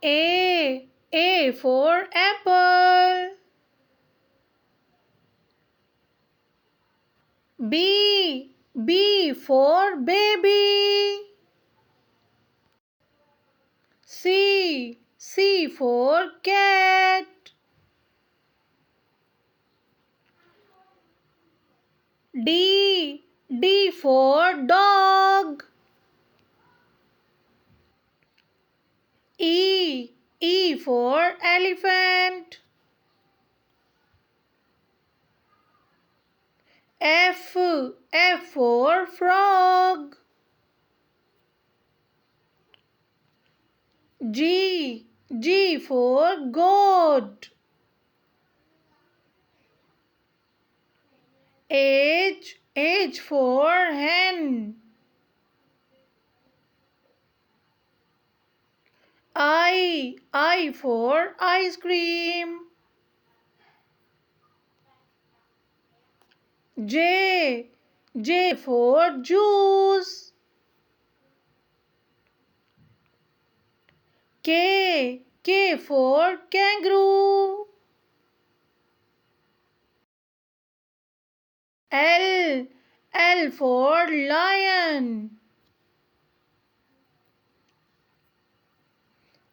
A for apple. B for baby. C for cat. D for dog. E for elephant. F for frog. G for goat. H for hen. I for ice cream. J for juice. K for kangaroo. L for lion.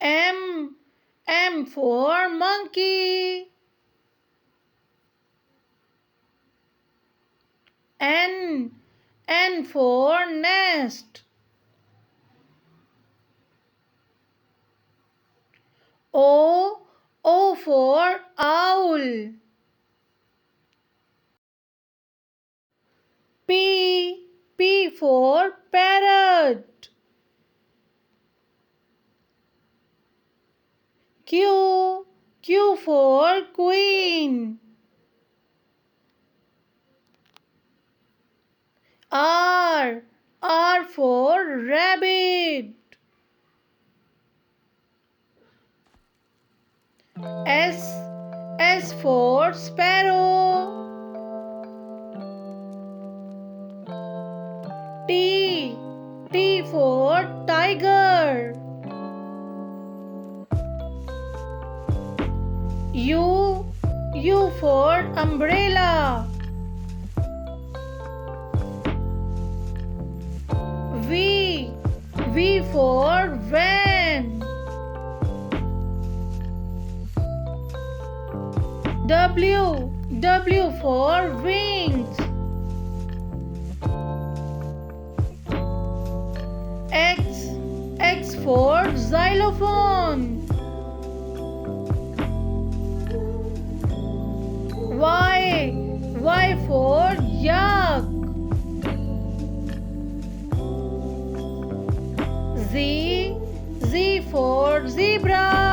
M for monkey. N for nest. O for owl. P for parrot. Q for queen. R for rabbit. S for sparrow. T for tiger. U for umbrella. V for van. W for wings. X for xylophone. Y for yak. Z for zebra.